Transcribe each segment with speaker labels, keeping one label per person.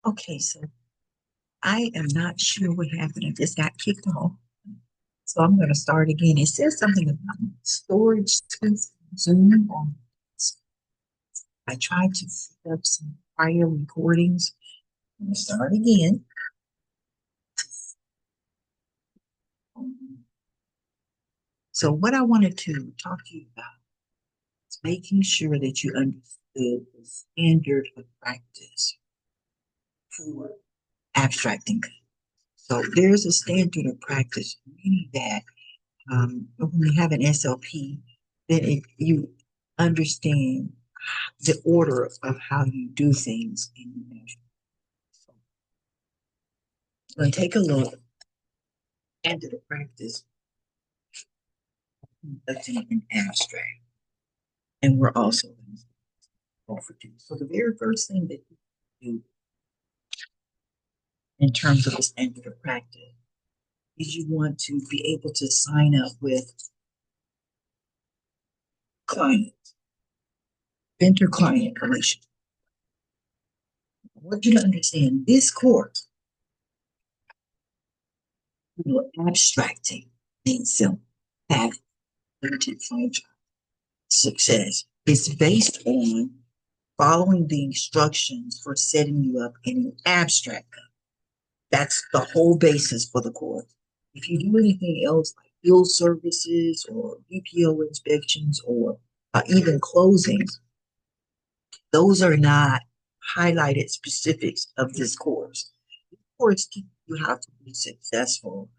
Speaker 1: Okay, so I am not sure what happened. I just got kicked off. So I'm going to start again. It says something about storage space Zoom. I tried to set up some prior recordings. I'm going to start again. So what I wanted to talk to you about is making sure that you understood the standard of practice for abstracting. So there's a standard of practice, meaning that when you have an SLP, then you understand the order of how you do things in your measure. So I'm going to take a look at the practice of an abstract, and we're also going to go for two. So the very first thing that you do in terms of the standard of practice is you want to be able to sign up with clients, vendor-client relationship. I want you to understand this course, abstracting means simple, have limited franchise success. It's based on following the instructions for setting you up in an abstract company. That's the whole basis for the course. If you do anything else like field services or UPO inspections or even closings, those are not highlighted specifics of this course. Of course, you have to be successful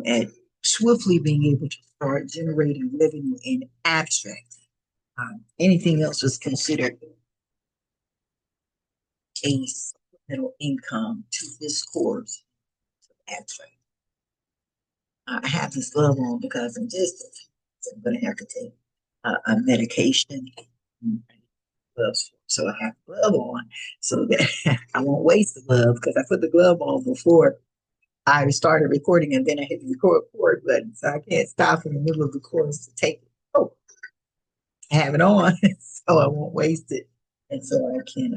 Speaker 1: at swiftly being able to start generating revenue in abstract. Anything else is considered a supplemental income to this course. Abstract. I have this glove on because I'm going to have to take a medication. Gloves, so I have the glove on so that I won't waste the glove because I put the glove on before I started recording and then I hit the record button, so I can't stop in the middle of the course to take it. Oh, I have it on, so I won't waste it, and so I can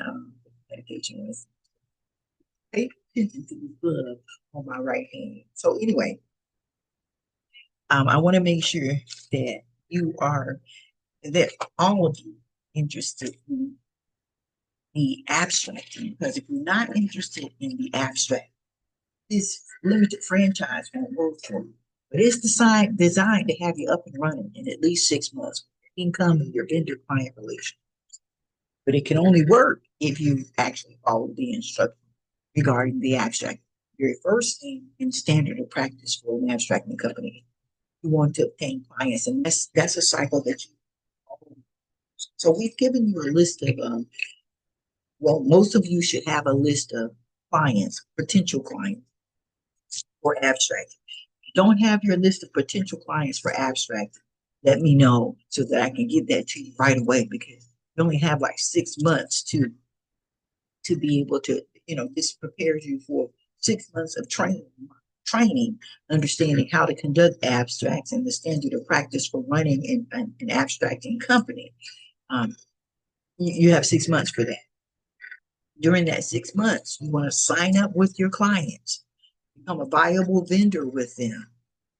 Speaker 1: medication with. Pay attention to the glove on my right hand. So anyway, I want to make sure that you are that all of you interested in the abstract because if you're not interested in the abstract, this limited franchise won't work for you. But it's designed to have you up and running in at least 6 months income and your vendor client relation. But it can only work if you actually follow the instructions regarding the abstract. Your first thing in standard of practice for an abstracting company, you want to obtain clients, and that's a cycle that you. So we've given you a list of well, most of you should have a list of clients, potential clients for abstract. If you don't have your list of potential clients for abstract, let me know so that I can give that to you right away because you only have like 6 months to be able to, this prepares you for 6 months of training, understanding how to conduct abstracts and the standard of practice for running an abstracting company. You have 6 months for that. During that 6 months, you want to sign up with your clients, become a viable vendor with them.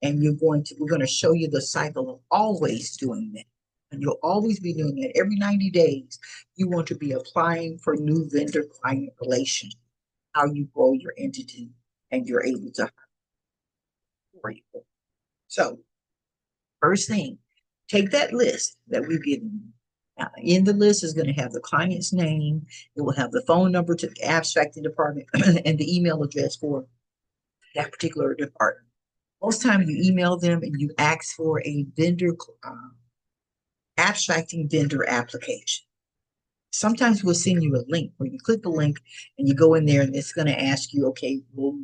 Speaker 1: And we're going to show you the cycle of always doing that. And you'll always be doing that. Every 90 days, you want to be applying for new vendor client relations, how you grow your entity and you're able to hire people. So, first thing, take that list that we've given you. In the list is going to have the client's name. It will have the phone number to the abstracting department and the email address for that particular department. Most times you email them and you ask for a vendor abstracting vendor application. Sometimes we'll send you a link where you click the link and you go in there and it's going to ask you, okay, well,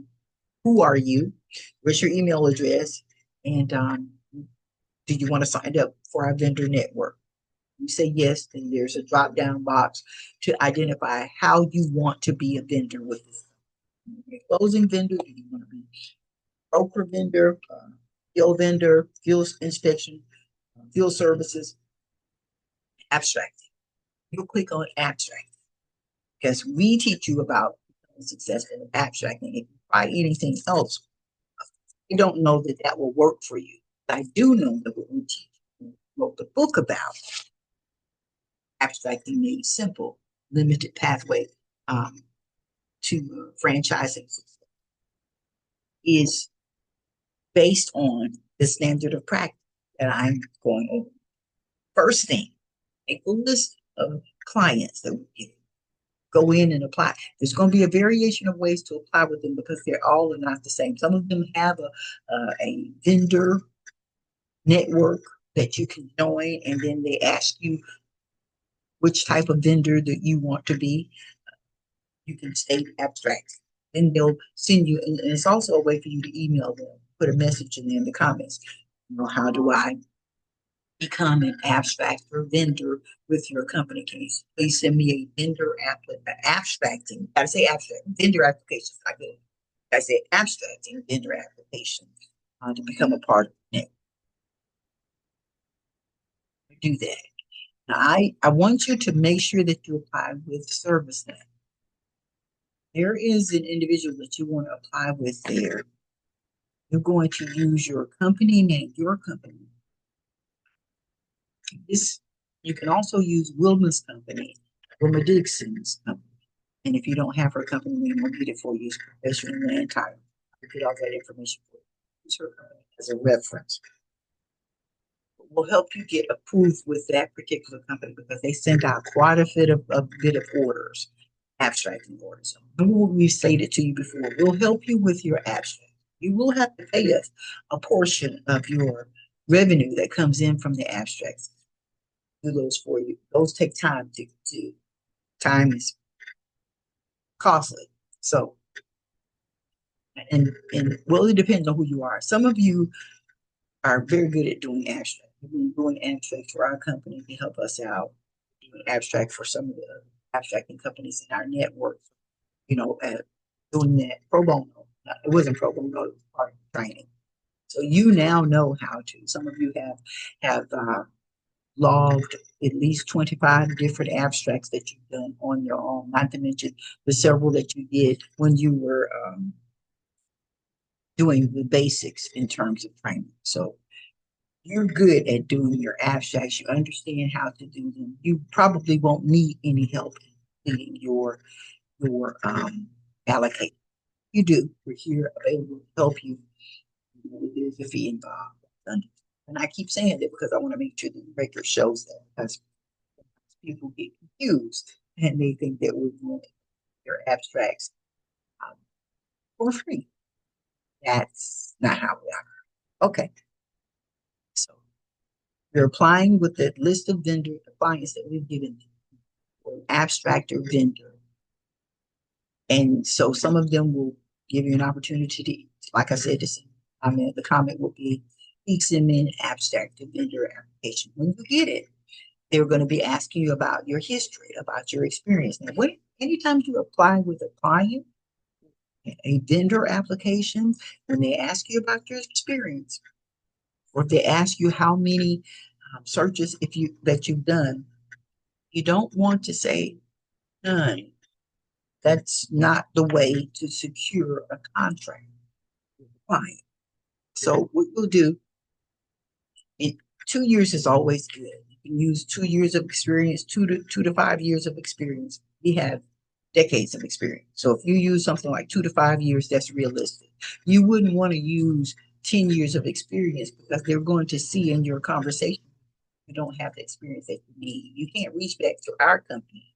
Speaker 1: who are you? What's your email address? And do you want to sign up for our vendor network? You say yes, then there's a drop down box to identify how you want to be a vendor with this. Closing vendor, do you want to be broker vendor, field inspection, field services, abstracting. You'll click on abstract because we teach you about successful in abstracting. If you try anything else, you don't know that that will work for you. I do know that what we teach, wrote the book about abstracting made simple, limited pathway to franchising is based on the standard of practice that I'm going over. First thing, make a list of clients that we go in and apply. There's going to be a variation of ways to apply with them because they're all not the same. Some of them have a vendor network that you can join, and then they ask you which type of vendor that you want to be. You can state abstract. Then they'll send you, and it's also a way for you to email them, put a message in there in the comments. You know, how do I become an abstract or vendor with your company? Can you please send me a vendor abstracting? I say abstract vendor applications. I say abstracting vendor application to become a part of it. Do that. Now, I want you to make sure that you apply with ServiceNet. There is an individual that you want to apply with there. You're going to use your company name, your company. This, you can also use Wilma's company, Wilma Dixon's company. And if you don't have her company name, we'll get it for you. Professional land title. We'll get all that information for you. Use her company as a reference. Will help you get approved with that particular company because they send out quite a bit of orders, abstracting orders. So we've stated to you before, we'll help you with your abstract. You will have to pay us a portion of your revenue that comes in from the abstracts. Do those for you. Those take time to do. Time is costly. So, and well, it depends on who you are. Some of you are very good at doing abstract. We've been doing abstract for our company to help us out, doing abstract for some of the abstracting companies in our network, you know, doing that pro bono. It wasn't pro bono, it was part of training. So you now know how to. Some of you have logged at least 25 different abstracts that you've done on your own, not to mention the several that you did when you were doing the basics in terms of training. So you're good at doing your abstracts. You understand how to do them. You probably won't need any help in your allocate. You do. We're here available to help you. There's a fee involved. And I keep saying that because I want to make sure the record shows that, because people get confused and they think that we're doing their abstracts for free. That's not how we are. Okay. So you're applying with the list of vendor clients that we've given you for an abstract or vendor. And so some of them will give you an opportunity to, like I said, the comment will be, please send me an abstract to vendor application. When you get it, they're going to be asking you about your history, about your experience. Now, anytime you apply with a client, a vendor application, when they ask you about your experience, or if they ask you how many searches that you've done, you don't want to say none. That's not the way to secure a contract with a client. So what we'll do, 2 years is always good. You can use 2 years of experience, 2 to 5 years of experience. We have decades of experience. So if you use something like 2 to 5 years, that's realistic. You wouldn't want to use 10 years of experience because they're going to see in your conversation you don't have the experience that you need. You can't reach back to our company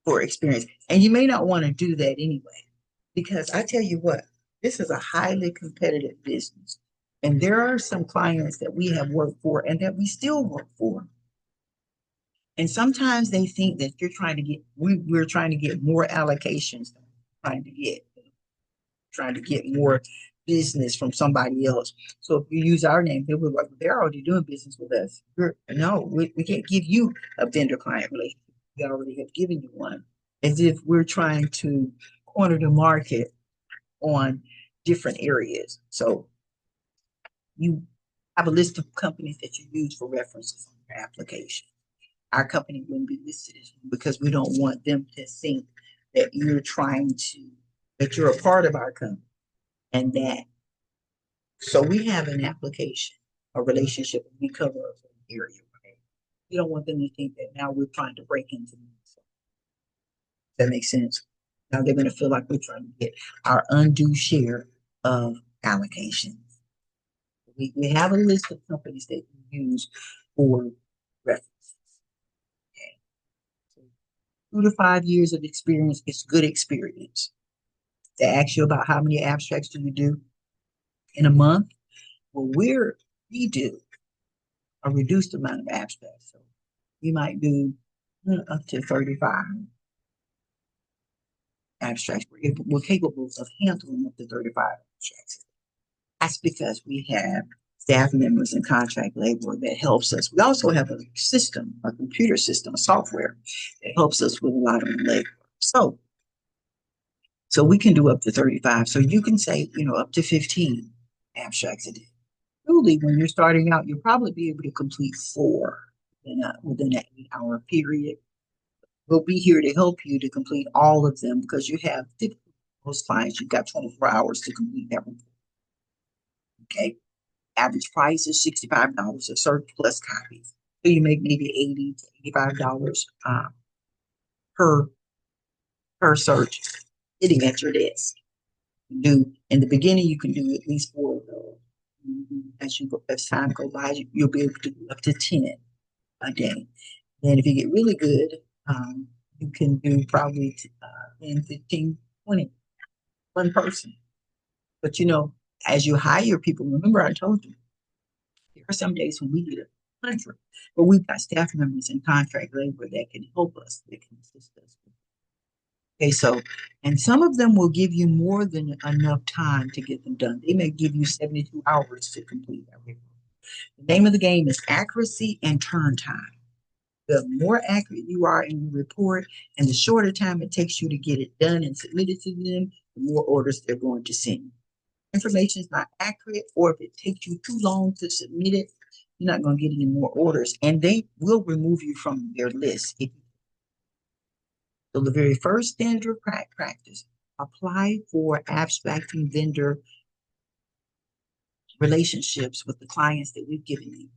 Speaker 1: for experience. And you may not want to do that anyway, because I tell you what, this is a highly competitive business. And there are some clients that we have worked for and that we still work for. And sometimes they think that we're trying to get more allocations than we're trying to get more business from somebody else. So if you use our name, they were like, they're already doing business with us. No, we can't give you a vendor client relationship. We already have given you one, as if we're trying to corner the market on different areas. So you have a list of companies that you use for references on your application. Our company wouldn't be listed as one because we don't want them to think that that you're a part of our company, and that, so we have an application, a relationship, we cover a certain area, right? You don't want them to think that now we're trying to break into them. So, that makes sense. Now they're going to feel like we're trying to get our undue share of allocation. We have a list of companies that we use for references. Okay. So 2 to 5 years of experience is good experience. They ask you about how many abstracts do you do in a month. Well, we do a reduced amount of abstracts. So we might do up to 35 abstracts. We're capable of handling up to 35 abstracts. That's because we have staff members and contract labor that helps us. We also have a system, a computer system, a software that helps us with a lot of labor. So we can do up to 35. So you can say, up to 15 abstracts a day. Truly, when you're starting out, you'll probably be able to complete 4 within an 8-hour period. We'll be here to help you to complete all of them because you have 50 most clients. You've got 24 hours to complete that report. Okay. Average price is $65 a search plus copies. So you make maybe $80 to $85 per search sitting at your desk. Do in the beginning, you can do at least 4 of those. As time goes by, you'll be able to do up to 10 a day. And if you get really good, you can do probably 10, 15, 20, one person. But as you hire people, remember I told you, there are some days when we get a contract, but we've got staff members and contract labor that can help us, that can assist us. Okay, so, and some of them will give you more than enough time to get them done. They may give you 72 hours to complete everything. The name of the game is accuracy and turn time. The more accurate you are in your report and the shorter time it takes you to get it done and submitted to them, the more orders they're going to send. Information is not accurate, or if it takes you too long to submit it, you're not going to get any more orders, and they will remove you from their list. So the very first standard practice, apply for abstracting vendor relationships with the clients that we've given you.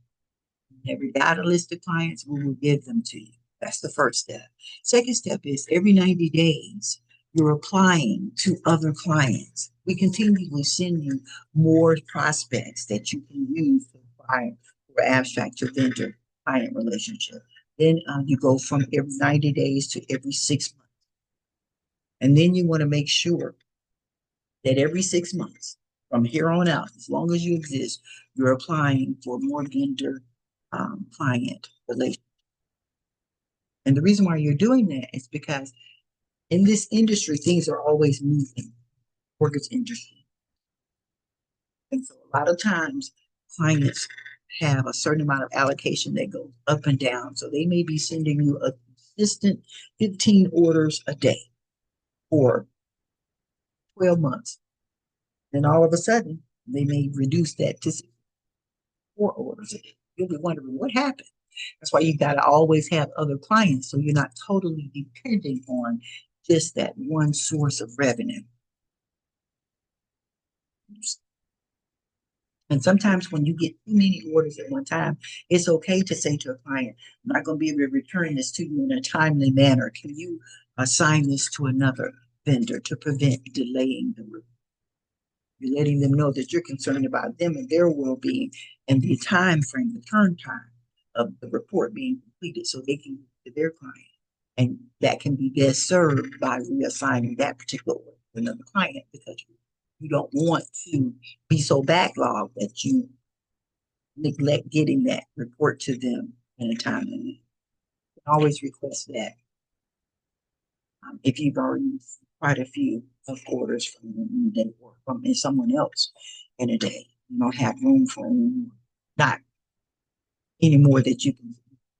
Speaker 1: Every data list of clients, we will give them to you. That's the first step. Second step is every 90 days, you're applying to other clients. We continually send you more prospects that you can use to apply for abstract your vendor client relationship. Then you go from every 90 days to every 6 months. And then you want to make sure that every 6 months, from here on out, as long as you exist, you're applying for more vendor client relationship. And the reason why you're doing that is because in this industry, things are always moving, mortgage industry. And so a lot of times clients have a certain amount of allocation that goes up and down. So they may be sending you a consistent 15 orders a day for 12 months. And all of a sudden, they may reduce that to 4 orders a day. You'll be wondering what happened. That's why you got to always have other clients, so you're not totally depending on just that one source of revenue. And sometimes when you get too many orders at one time, it's okay to say to a client, I'm not going to be able to return this to you in a timely manner. Can you assign this to another vendor to prevent delaying the report? You're letting them know that you're concerned about them and their well-being and the time frame, the turn time of the report being completed so they can get to their client. And that can be best served by reassigning that particular order to another client, because you don't want to be so backlogged that you neglect getting that report to them in a timely manner. You can always request that if you've already received quite a few of orders from them in a day or from someone else in a day. You don't have room for any, not anymore that you can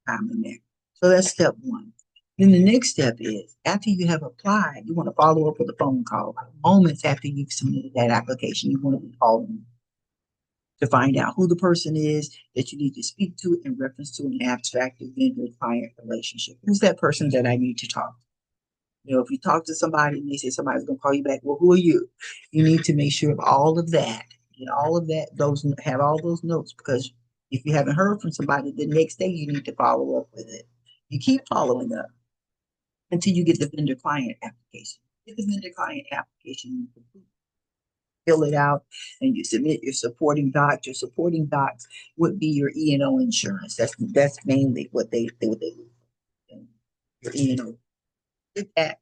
Speaker 1: time in there. So that's step one. Then the next step is, after you have applied, you want to follow up with a phone call. Moments after you've submitted that application, you want to be calling to find out who the person is that you need to speak to in reference to an abstract vendor-client relationship. Who's that person that I need to talk to? If you talk to somebody and they say somebody's going to call you back, well, who are you? You need to make sure of all of that. Get all of that, have all those notes, because if you haven't heard from somebody, the next day you need to follow up with it. You keep following up until you get the vendor client application. Get the vendor client application, you fill it out, and you submit your supporting docs. Your supporting docs would be your E&O insurance. That's mainly what they do. Your E&O. Get that.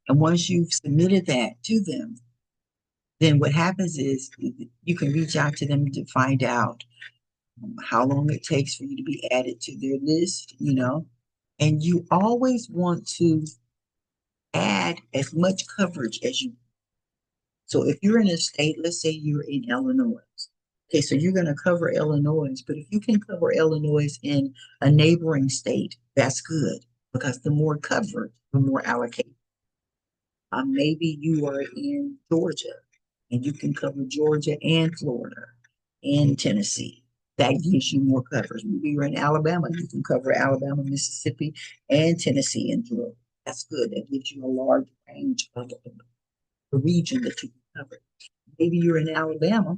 Speaker 1: And once you've submitted that to them, then what happens is you can reach out to them to find out how long it takes for you to be added to their list. And you always want to add as much coverage as you. So if you're in a state, let's say you're in Illinois. Okay, so you're going to cover Illinois, but if you can cover Illinois in a neighboring state, that's good, because the more coverage, the more allocation. Maybe you are in Georgia and you can cover Georgia and Florida and Tennessee. That gives you more coverage. Maybe you're in Alabama, you can cover Alabama, Mississippi, and Tennessee and Georgia. That's good. That gives you a large range of the region that you can cover. Maybe you're in Alabama,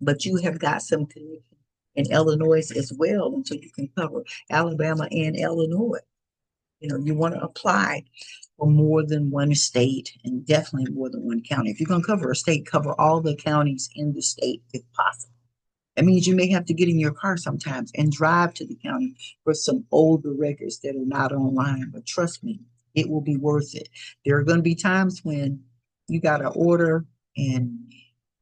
Speaker 1: but you have got some connection in Illinois as well, and so you can cover Alabama and Illinois. You want to apply for more than one state and definitely more than one county. If you're going to cover a state, cover all the counties in the state if possible. That means you may have to get in your car sometimes and drive to the county for some older records that are not online, but trust me, it will be worth it. There are going to be times when you got to order and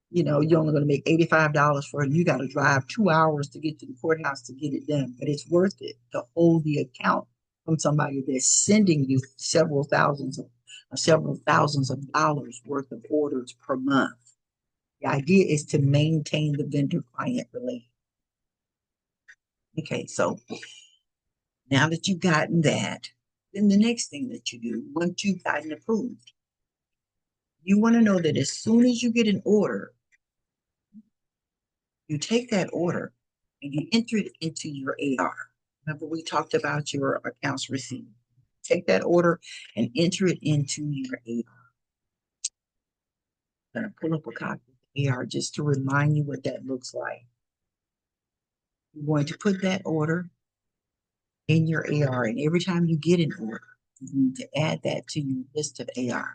Speaker 1: you're only going to make $85 for it, and you got to drive 2 hours to get to the courthouse to get it done. But it's worth it to hold the account from somebody that's sending you several thousands of dollars worth of orders per month. The idea is to maintain the vendor-client relationship. Okay, so now that you've gotten that, then the next thing that you do, once you've gotten approved, you want to know that as soon as you get an order, you take that order and you enter it into your AR. Remember, we talked about your accounts receivable. Take that order and enter it into your AR. I'm going to pull up a copy of the AR just to remind you what that looks like. You're going to put that order in your AR, and every time you get an order, you need to add that to your list of AR.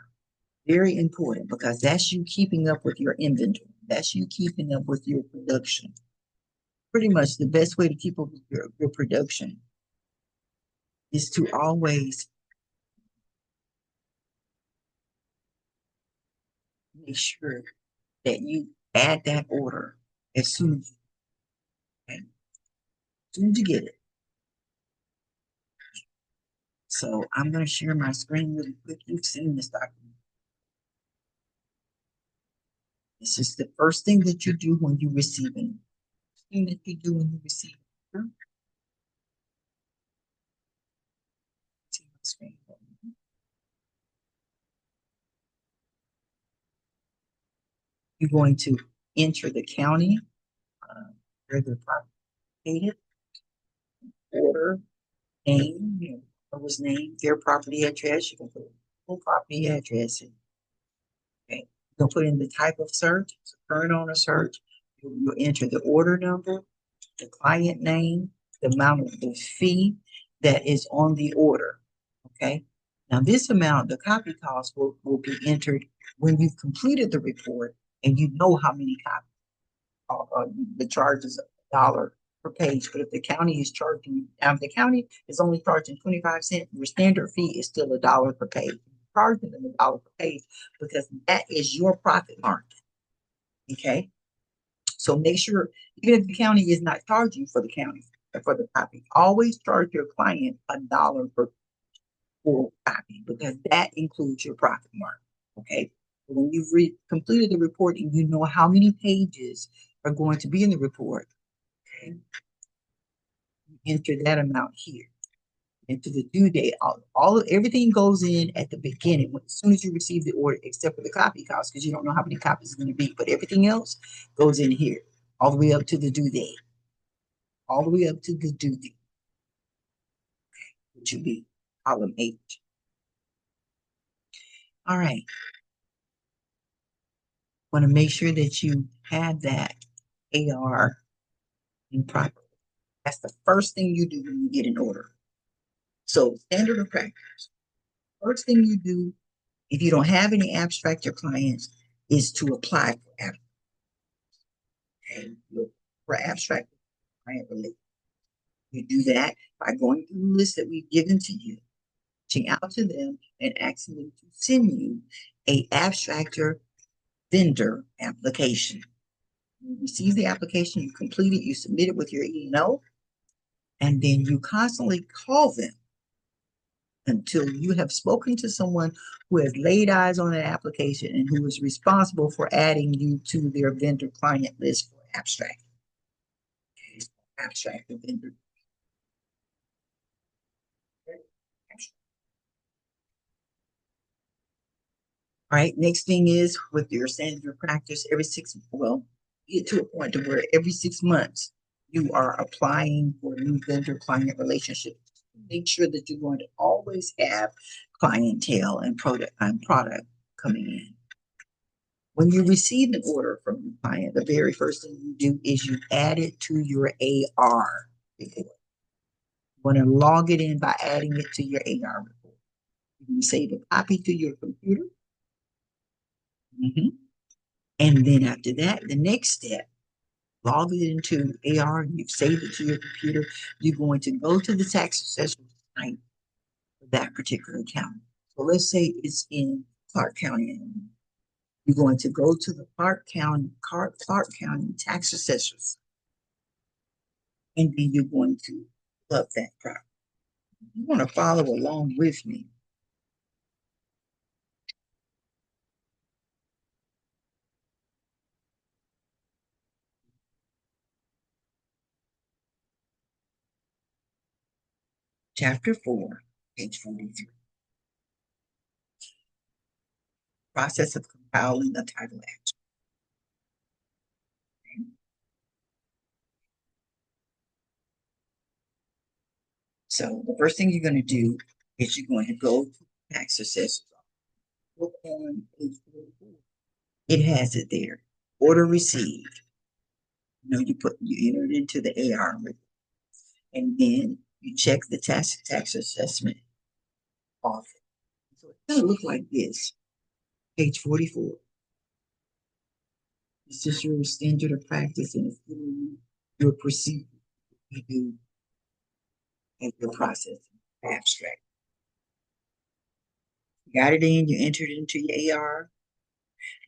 Speaker 1: Very important, because that's you keeping up with your inventory. That's you keeping up with your production. Pretty much the best way to keep up with your production is to always make sure that you add that order as soon as you get it. So I'm going to share my screen really quick. You've seen this document. This is the first thing that you do when you receive it. Thing that you do when you receive it. See my screen. You're going to enter the county where the property is, order, name, was name, their property address. You can put full property address in. Okay. You'll put in the type of search, current owner search. You'll enter the order number, the client name, the amount of the fee that is on the order. Okay. Now this amount, the copy cost will be entered when you've completed the report and you know how many copies. The charge is $1 per page, but if the county is charging, now if the county is only charging 25 cents, your standard fee is still $1 per page. You're charging them $1 per page because that is your profit margin. Okay. So make sure, even if the county is not charging for the copy, always charge your client $1 per full copy, because that includes your profit margin. Okay. When you've completed the report and you know how many pages are going to be in the report, okay, enter that amount here. Into the due date, everything goes in at the beginning, as soon as you receive the order, except for the copy cost, because you don't know how many copies it's going to be. But everything else goes in here, all the way up to the due date, all the way up to the due date, which would be column H. All right. Want to make sure that you have that AR in proper. That's the first thing you do when you get an order. So standard of practice. First thing you do if you don't have any abstractor clients is to apply for abstract client relief. You do that by going through the list that we've given to you, reaching out to them and asking them to send you a abstractor vendor application. You receive the application, you complete it, you submit it with your E&O, and then you constantly call them until you have spoken to someone who has laid eyes on an application and who is responsible for adding you to their vendor client list for abstract. Abstract vendor. All right, next thing is with your standard practice, get to a point to where every 6 months you are applying for a new vendor client relationship. Make sure that you're going to always have clientele and product coming in. When you receive an order from the client, the very first thing you do is you add it to your AR report. You want to log it in by adding it to your AR report. You save a copy to your computer. And then after that, the next step, log it into AR, you've saved it to your computer. You're going to go to the tax assessment site for that particular county. So let's say it's in Clark County. You're going to go to the Clark County tax assessors, and then you're going to pull up that property. You want to follow along with me. Chapter 4, page 43. Process of compiling a title action. So the first thing you're going to do is you're going to go to the tax assessor's office. Look on page 44. It has it there. Order received. You enter it into the AR, and then you check the tax assessment office. So it's going to look like this. Page 44. It's just your standard of practice, and it's giving you your procedure you do and your process abstract. You got it in, you entered it into your AR.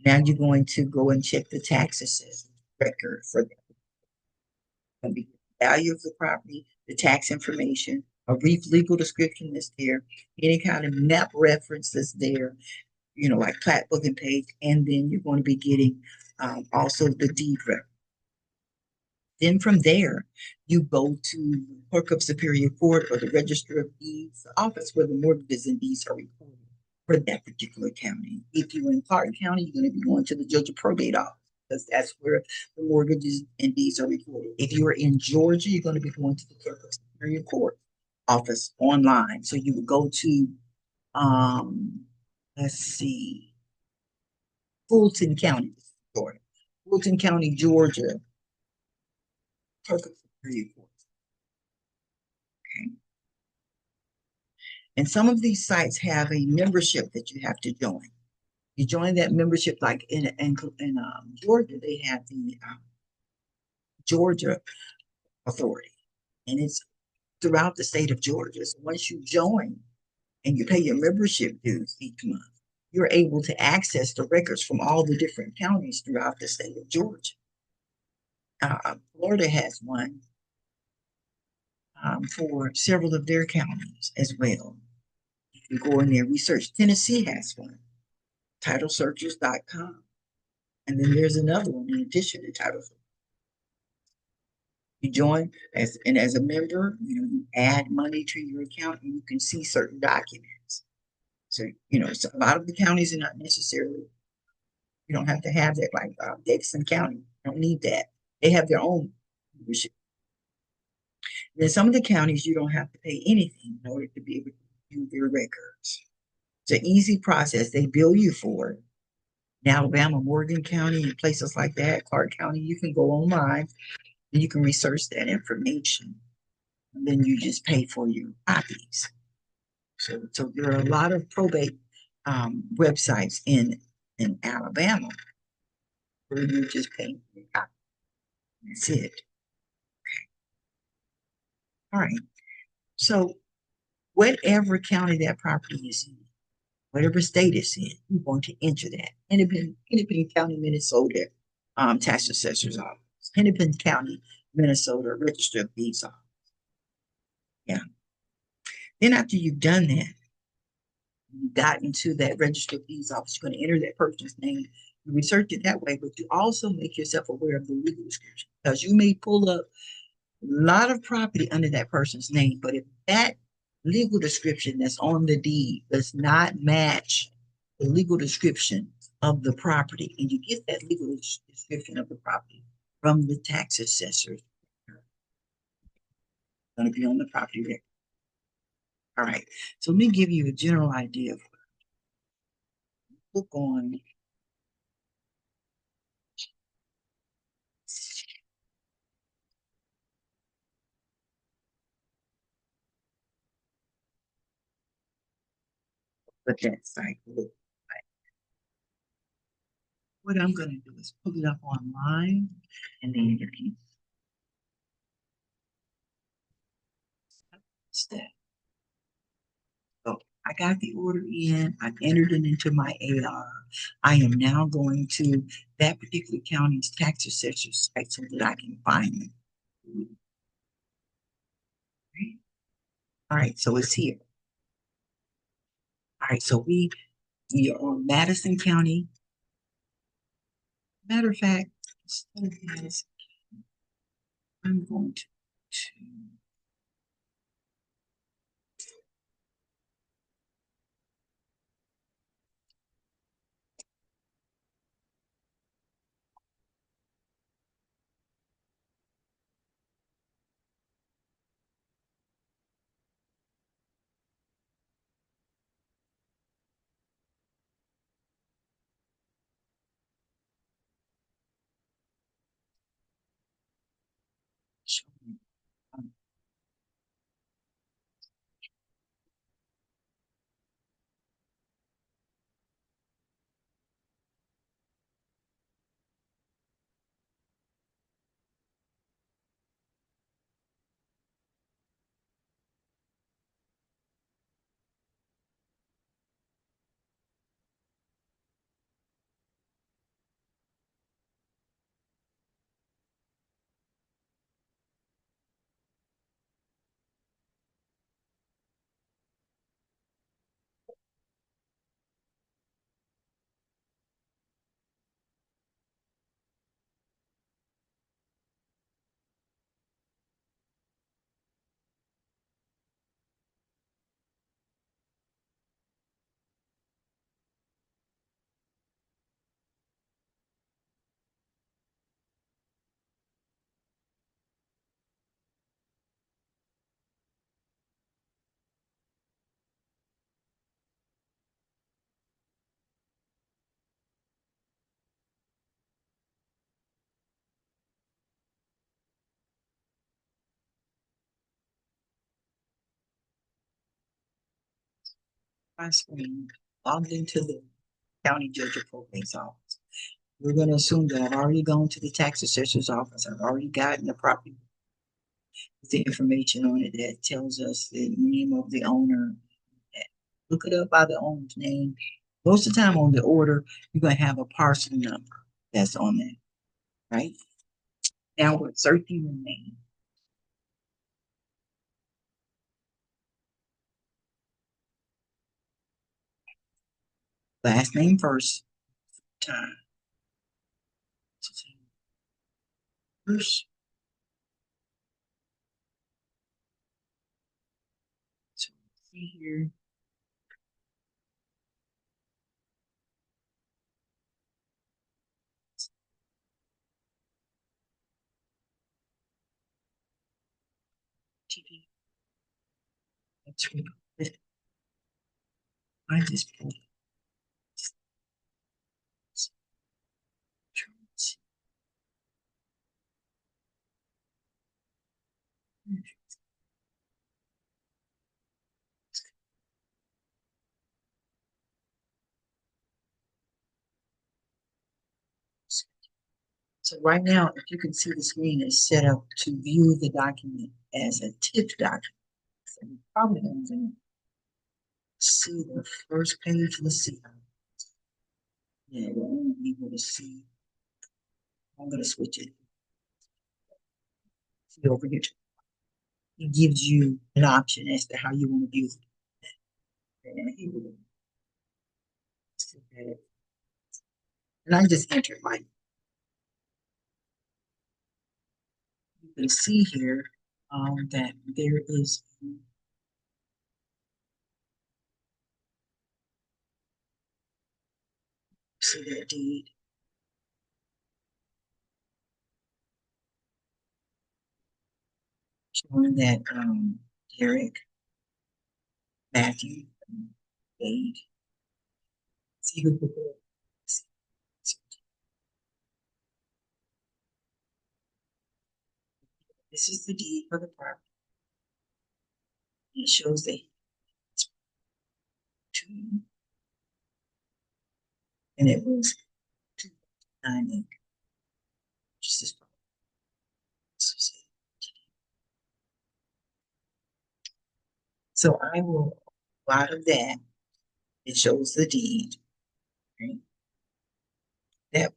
Speaker 1: Now you're going to go and check the tax assessment record for the value of the property, the tax information, a brief legal description that's there, any kind of map reference that's there, like plat book and page, and then you're going to be getting also the deed record. Then from there, you go to the Clerk of Superior Court or the Register of Deeds, the office where the mortgages and deeds are recorded for that particular county. If you're in Clark County, you're going to be going to the Judge of Probate office because that's where the mortgages and deeds are recorded. If you're in Georgia, you're going to be going to the Clerk of Superior Court office online. So you would go to, let's see, Fulton County, Georgia. Fulton County, Georgia, Clerk of Superior Court. Okay. And some of these sites have a membership that you have to join. You join that membership, like in Georgia, they have the Georgia Authority, and it's throughout the state of Georgia. So once you join and you pay your membership dues each month, you're able to access the records from all the different counties throughout the state of Georgia. Florida has one for several of their counties as well. You can go in there, research. Tennessee has one, titlesearchers.com. And then there's another one in addition to Title Searchers. You join as a member, you add money to your account and you can see certain documents. So, a lot of the counties are not necessarily, you don't have to have that, like Dixon County. You don't need that. They have their own membership. Then some of the counties, you don't have to pay anything in order to be able to view their records. It's an easy process. They bill you for it. In Alabama, Morgan County, and places like that, Clark County, you can go online and you can research that information. And then you just pay for your copies. So there are a lot of probate websites in Alabama where you just pay for your copy. That's it. All right. So whatever county that property is in, whatever state it's in, you're going to enter that. Hennepin County, Minnesota, tax assessor's office. Hennepin County, Minnesota, register of deeds office. Yeah. Then after you've done that, you got into that register of deeds office, you're going to enter that person's name. You research it that way, but you also make yourself aware of the legal description because you may pull up a lot of property under that person's name, but if that legal description that's on the deed does not match the legal description of the property, and you get that legal description of the property from the tax assessor, it's going to be on the property record. All right, so let me give you a general idea of look on what that site looks like. What I'm going to do is pull it up online, and then you can step. So I got the order in, I've entered it into my AR. I am now going to that particular county's tax assessor site so that I can find it. All right, so it's here. All right, so we are on Madison County. Matter of fact, instead of Madison, I'm going to show you. Um, my screen, logged into the county judge of probate's office. We're going to assume that I've already gone to the tax assessor's office. I've already gotten the property with the information on it that tells us the name of the owner. Look it up by the owner's name. Most of the time on the order, you're going to have a parcel number that's on there, right? Now we're searching the name. Last name first time. First. So see here. TV. That's I just pulled it. So right now, if you can see, the screen is set up to view the document as a TIFF document. So you probably going to see the first page. Let's see. Yeah, we won't be able to see. I'm going to switch it. See over here. It gives you an option as to how you want to view it. And I just entered my. You can see here that there is. See that deed. Showing that Derek, Matthew, Wade. See who put the. This is the deed for the property. It shows that it's two, and it was 2.9 acres. So I will, out of that, it shows the deed, right? That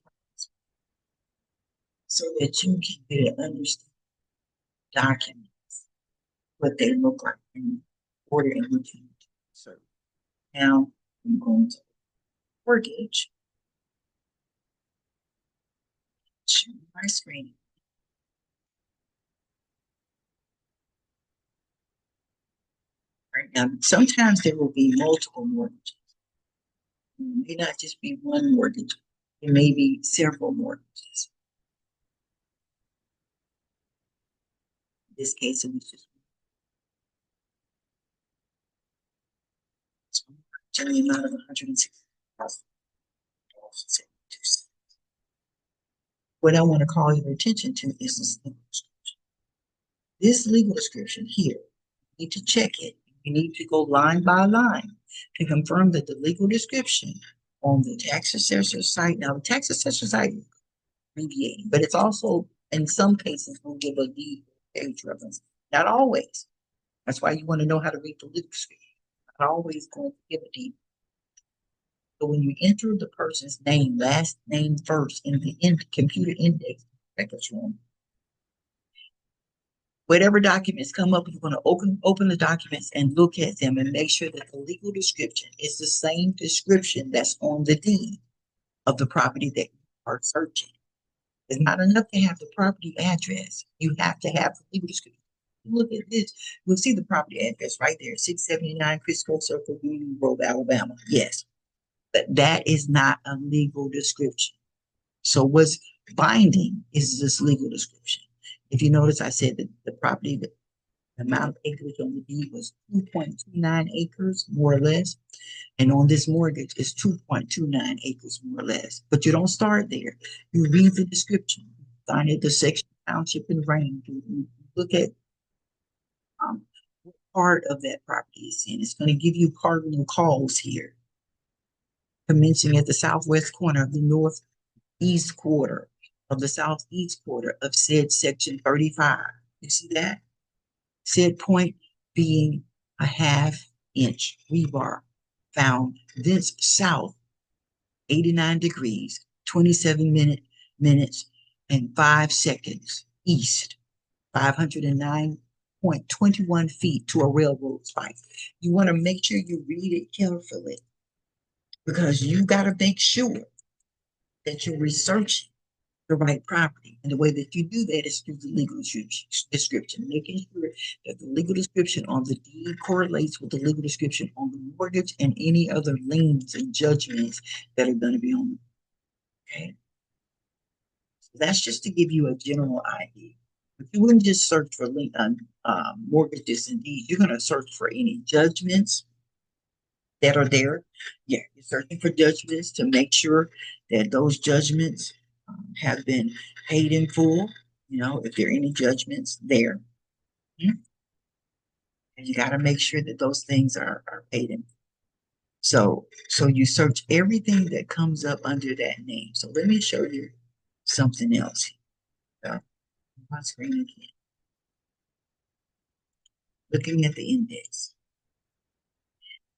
Speaker 1: so that you can get an understand documents, what they look like in order in which you serve. Now I'm going to mortgage. Show my screen. Right now, sometimes there will be multiple mortgages. It may not just be one mortgage. It may be several mortgages. In this case, it was just one mortgage, amount of 160,000. What I want to call your attention to is this legal description. This legal description here, you need to check it. You need to go line by line to confirm that the legal description on the tax assessor site. Now, the tax assessor site is abbreviating, but it's also in some cases will give a deed page reference. Not always. That's why you want to know how to read the legal description. Not always going to give a deed. So when you enter the person's name, last name first in the computer index records room, whatever documents come up, you want to open the documents and look at them and make sure that the legal description is the same description that's on the deed of the property that you are searching. It's not enough to have the property address. You have to have the legal description. Look at this. You'll see the property address right there, 679 Crisco Circle, Union Grove, Alabama. Yes, but that is not a legal description. So what's binding is this legal description. If you notice, I said that the property, the amount of acreage on the deed was 2.29 acres, more or less. And on this mortgage is 2.29 acres, more or less. But you don't start there. You read the description, find it, the section, township, and range. You look at what part of that property is in. It's going to give you cardinal calls here, commencing at the southwest corner of the northeast quarter of the southeast quarter of said section 35. You see that? Said point being a half-inch rebar found thence south 89 degrees, 27 minutes, and 5 seconds east, 509.21 feet to a railroad spike. You want to make sure you read it carefully because you got to make sure that you're researching the right property. And the way that you do that is through the legal description, making sure that the legal description on the deed correlates with the legal description on the mortgage and any other liens and judgments that are going to be on them. Okay. So that's just to give you a general idea. But you wouldn't just search for mortgages and deeds. You're going to search for any judgments that are there. Yeah, you're searching for judgments to make sure that those judgments have been paid in full. You know, if there are any judgments there, mhm, and you got to make sure that those things are paid in. So you search everything that comes up under that name. So let me show you something else. Uh, my screen again. Looking at the index.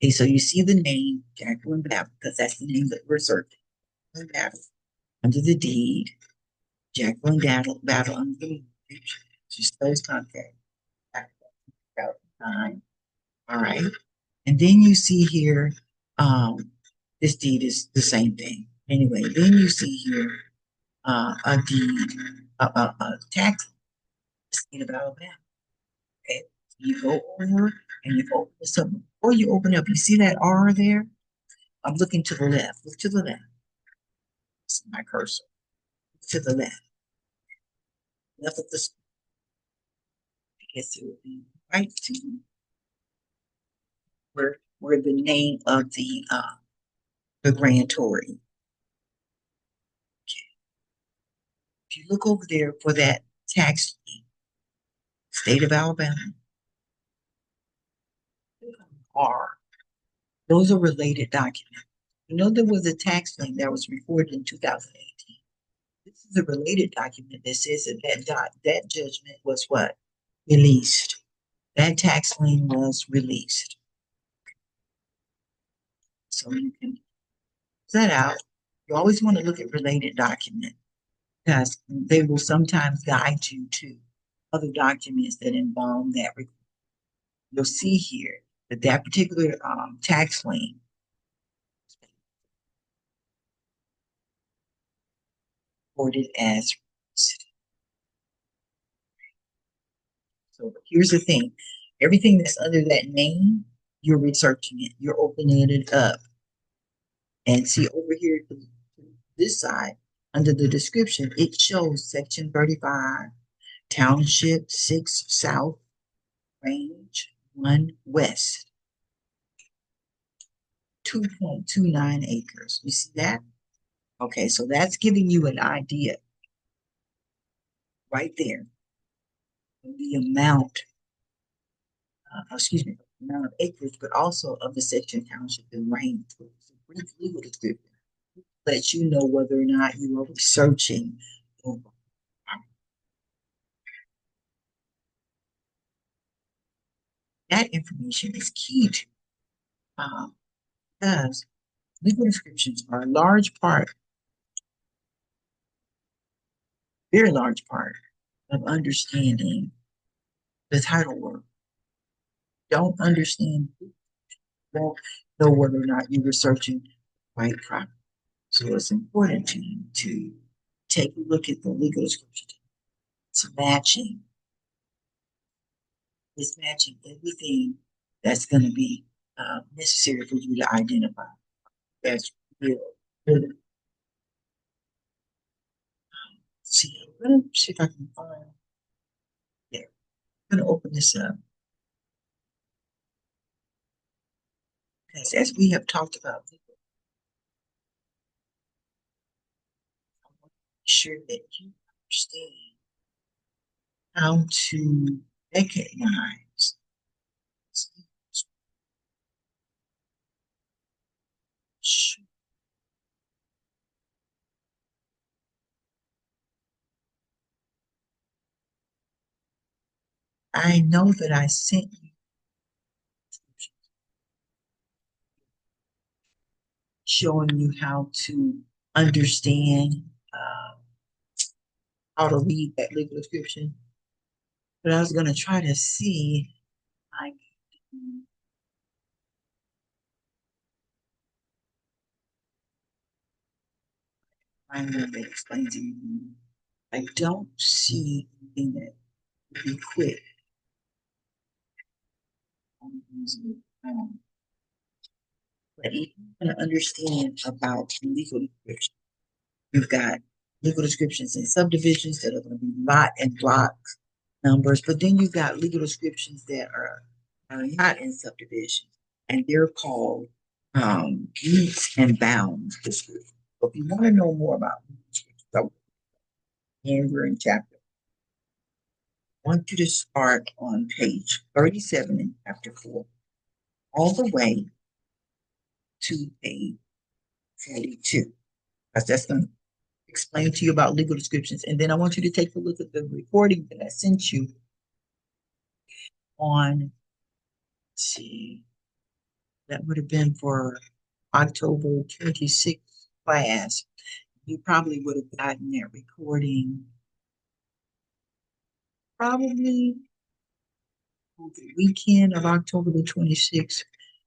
Speaker 1: Okay, so you see the name Jacqueline Battle because that's the name that we're searching. Battle under the deed, Jacqueline Battle under the mortgage. Just those contact. Time. All right. And then you see here, this deed is the same thing. Anyway, then you see here a deed, a tax state of Alabama. Okay. You go over and you open this up. Before you open up, you see that R there? I'm looking to the left. Look to the left. This is my cursor. Look to the left. Left of the screen. I guess it would be right to where the name of the grantoree. If you look over there for that tax deed, state of Alabama, R. Those are related documents. You know, there was a tax lien that was recorded in 2018. This is a related document that says that judgment was what? Released. That tax lien was released. So you can set out. You always want to look at related documents because they will sometimes guide you to other documents that involve that. You'll see here that that particular tax lien reported as released. So here's the thing. Everything that's under that name, you're researching it. You're opening it up. And see over here to this side, under the description, it shows section 35, township 6 south, range 1 west, 2.29 acres. You see that? Okay, so that's giving you an idea right there. The amount, excuse me, the amount of acres, but also of the section, township, and range. It's a brief legal description. Let you know whether or not you are researching over. That information is key to because legal descriptions are a large part, very large part of understanding the title work. Don't understand, don't know whether or not you're researching right property. So it's important to you to take a look at the legal description. It's matching. It's matching everything that's going to be necessary for you to identify. That's real. Really. See, I'm going to see if I can find there. I'm going to open this up. Because as we have talked about, I want to make sure that you understand how to recognize. I know that I sent you showing you how to understand how to read that legal description, but I was going to try to see I I'm going to explain to you. I don't see anything that would be quick. But if you want to understand about legal description, you've got legal descriptions and subdivisions that are going to be lot and block numbers, but then you've got legal descriptions that are not in subdivisions, and they're called meets and bounds the scripture. So if you want to know more about scripture, so and we're in chapter, I want you to start on page 37 in chapter 4, all the way to page 42, because that's going to explain to you about legal descriptions. And then I want you to take a look at the recording that I sent you on, let's see, that would have been for October 26th class. You probably would have gotten that recording probably on the weekend of October the 26th.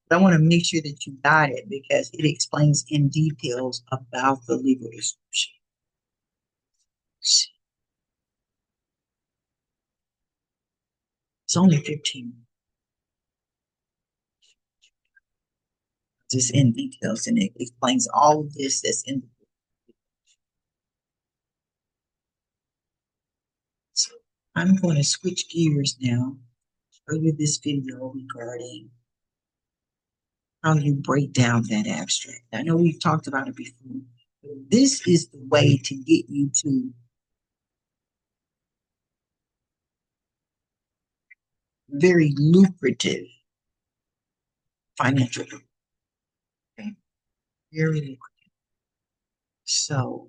Speaker 1: But I want to make sure that you got it because it explains in details about the legal description. It's only 15. Just in details, and it explains all of this that's in the book. So I'm going to switch gears now, show you this video regarding how you break down that abstract. I know we've talked about it before, but this is the way to get you to very lucrative financial. Okay? Very lucrative. So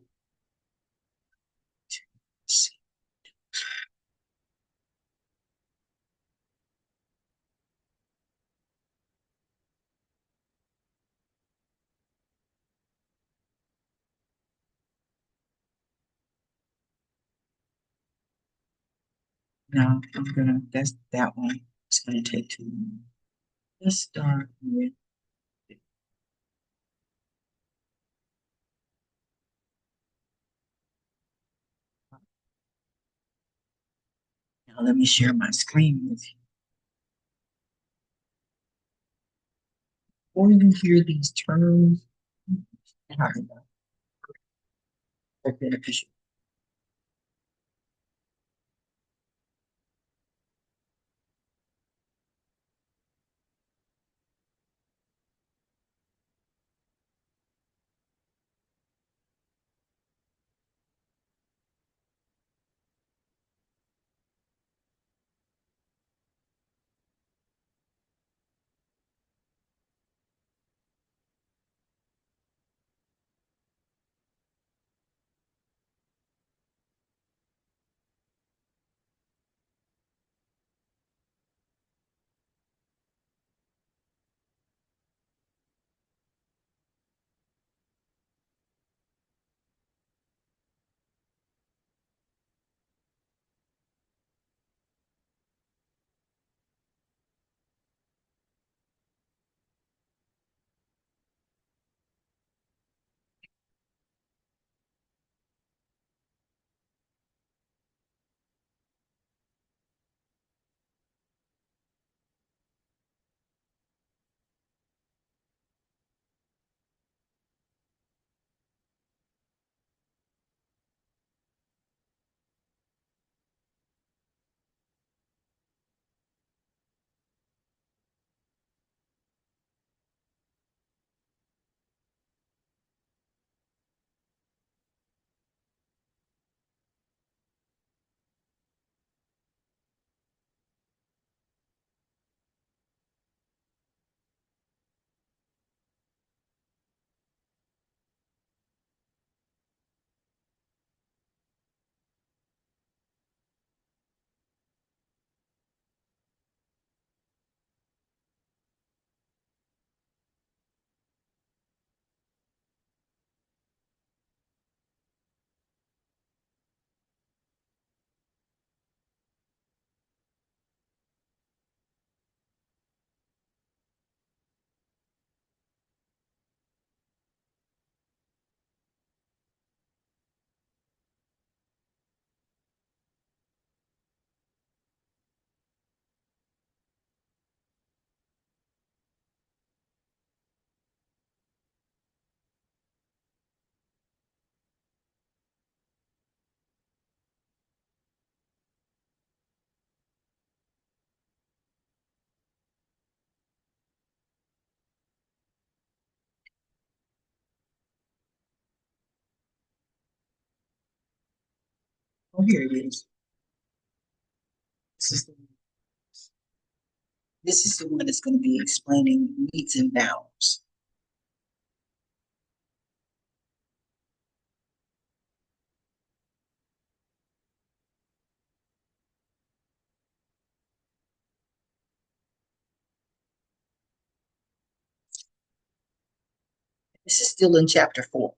Speaker 1: now that's that one. It's gonna take too long. Let's start with, now let me share my screen with you. Before you hear these terms, they're beneficial. Oh, here it is. This is the, this is the one that's going to be explaining meets and bounds. This is still in chapter 4.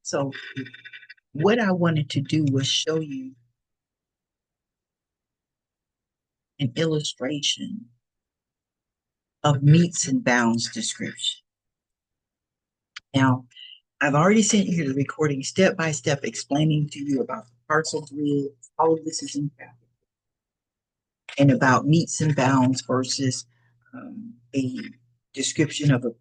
Speaker 1: So what I wanted to do was show you an illustration of meets and bounds description. Now, I've already sent you the recording step by step explaining to you about the parcel grid. All of this is in fact, and about meets and bounds versus a description of a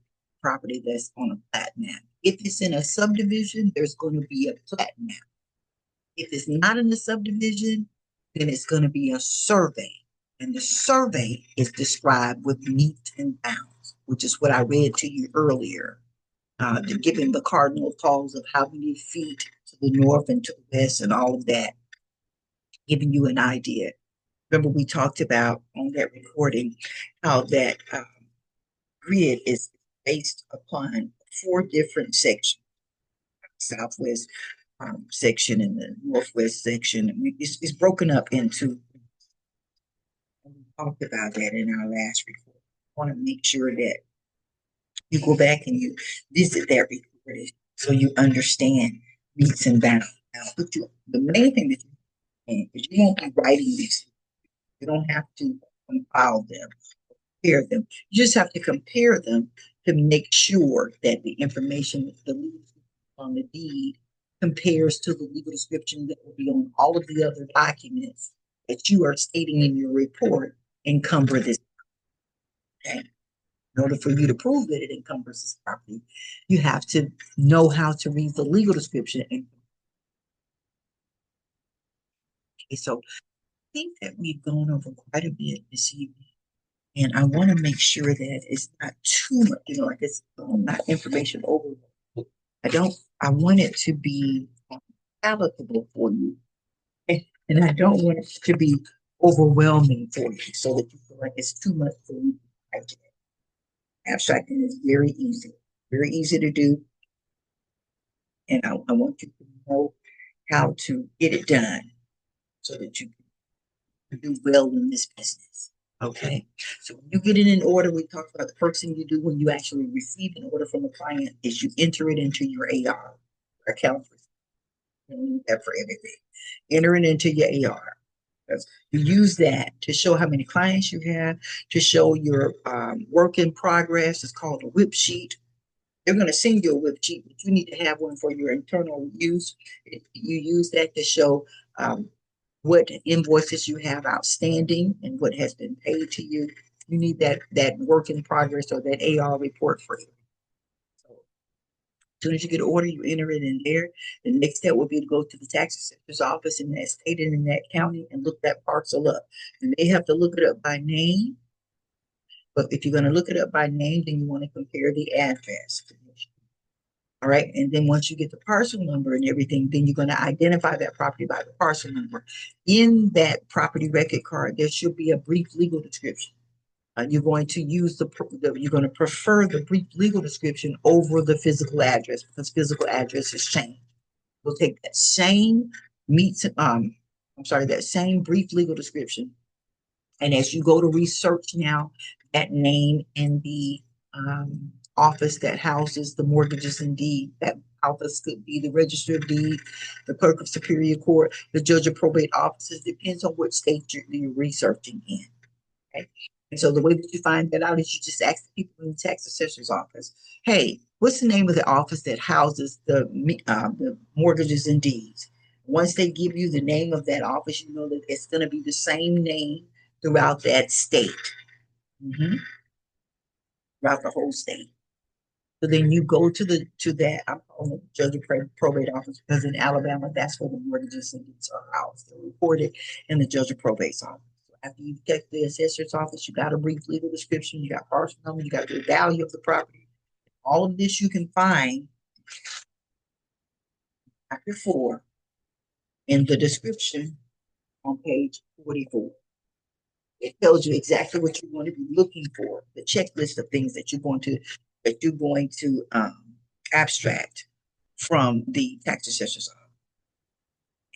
Speaker 1: property that's on a plat map. If it's in a subdivision, there's going to be a plat map. If it's not in the subdivision, then it's going to be a survey. And the survey is described with meets and bounds, which is what I read to you earlier, giving the cardinal calls of how many feet to the north and to the west and all of that, giving you an idea. Remember, we talked about on that recording how that grid is based upon 4 different sections: southwest section and the northwest section. It's broken up into. We talked about that in our last report. I want to make sure that you go back and you visit that report so you understand meets and bounds. Now, the main thing that you is you won't be writing these. You don't have to compile them, compare them. You just have to compare them to make sure that the information, the legal on the deed, compares to the legal description that will be on all of the other documents that you are stating in your report encumber this. Okay. In order for you to prove that it encumbers this property, you have to know how to read the legal description. Okay, so I think that we've gone over quite a bit this evening. And I want to make sure that it's not too much, like it's not information over. I want it to be palatable for you. And I don't want it to be overwhelming for you so that you feel like it's too much for you. Abstracting is very easy to do. And I want you to know how to get it done so that you can do well in this business. Okay. So when you get it in order, we talked about the first thing you do when you actually receive an order from a client is you enter it into your AR account. That for everything. Enter it into your AR. You use that to show how many clients you have, to show your work in progress. It's called a whip sheet. They're going to send you a whip sheet, but you need to have one for your internal use. You use that to show what invoices you have outstanding and what has been paid to you. You need that work in progress or that AR report for you. So as soon as you get an order, you enter it in there. The next step will be to go to the tax assessor's office in that state and in that county and look that parcel up. And they have to look it up by name. But if you're going to look it up by name, then you want to compare the address. All right. And then once you get the parcel number and everything, then you're going to identify that property by the parcel number. In that property record card, there should be a brief legal description. You're going to use you're going to prefer the brief legal description over the physical address because physical address is changed. We'll take that same that same brief legal description. And as you go to research now, that name in the office that houses the mortgages and deed, that office could be the register of deed, the clerk of superior court, the judge of probate offices, depends on what state you're researching in. Okay. And so the way that you find that out is you just ask the people in the tax assessor's office, hey, what's the name of the office that houses the mortgages and deeds? Once they give you the name of that office, you know that it's going to be the same name throughout that state, throughout the whole state. So then you go to that, I'm calling it judge of probate office because in Alabama, that's where the mortgages and deeds are housed. They're reported in the judge of probate's office. So after you check the assessor's office, you got a brief legal description, you got parcel number, you got the value of the property. All of this you can find chapter 4 in the description on page 44. It tells you exactly what you want to be looking for, the checklist of things that you're going to abstract from the tax assessor's office.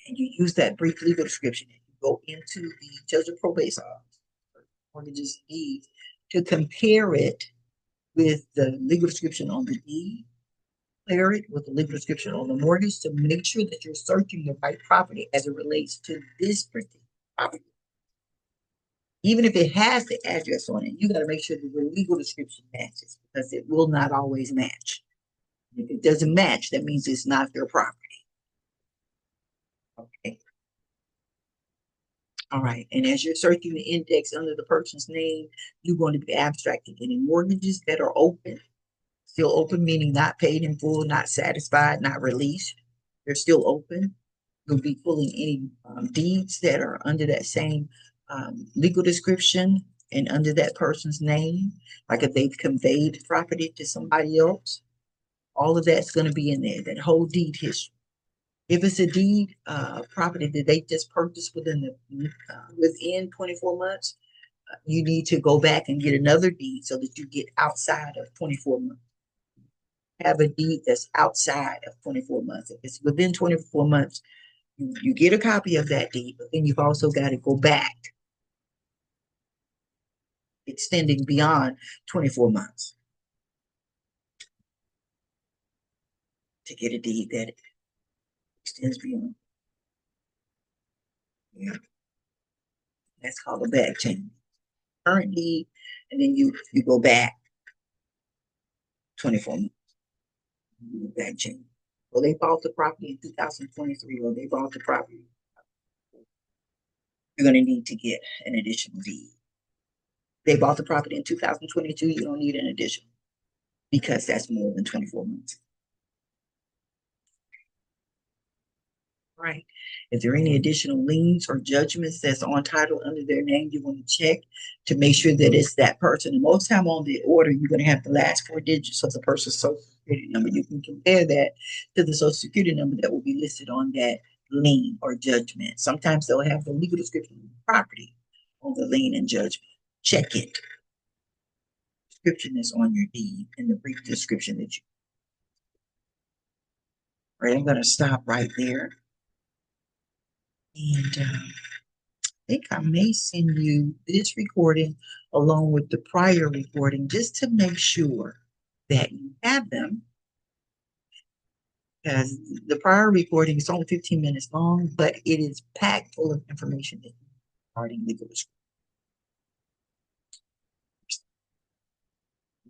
Speaker 1: And you use that brief legal description and you go into the judge of probate's office, mortgages deeds, to compare it with the legal description on the deed Clear it with the legal description on the mortgage to make sure that you're searching the right property as it relates to this particular property. Even if it has the address on it, you got to make sure that the legal description matches because it will not always match. If it doesn't match, that means it's not your property. Okay. All right. And as you're searching the index under the person's name, you're going to be abstracting any mortgages that are open, still open, meaning not paid in full, not satisfied, not released. They're still open. You'll be pulling any deeds that are under that same legal description and under that person's name, like if they've conveyed property to somebody else. All of that's going to be in there, that whole deed history. If it's a deed property that they just purchased within 24 months, you need to go back and get another deed so that you get outside of 24 months. Have a deed that's outside of 24 months. If it's within 24 months, you get a copy of that deed, but then you've also got to go back, extending beyond 24 months to get a deed that extends beyond. Yeah. That's called a back change. Current deed, and then you go back 24 months. Back change. Well, they bought the property in 2023, or they bought the property. You're going to need to get an additional deed. They bought the property in 2022, you don't need an additional because that's more than 24 months. Right. If there are any additional liens or judgments that's on title under their name, you want to check to make sure that it's that person. And most time on the order, you're going to have the last 4 digits of the person's social security number. You can compare that to the social security number that will be listed on that lien or judgment. Sometimes they'll have the legal description of the property on the lien and judgment. Check it. Description is on your deed and the brief description that you. All right, I'm going to stop right there. And I think I may send you this recording along with the prior recording just to make sure that you have them. Because the prior recording is only 15 minutes long, but it is packed full of information regarding legal description.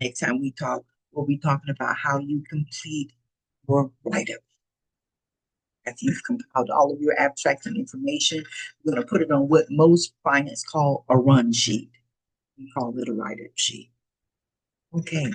Speaker 1: Next time we talk, we'll be talking about how you complete your write-up. After you've compiled all of your abstracting information, you're going to put it on what most finance call a run sheet. We call it a write-up sheet. Okay.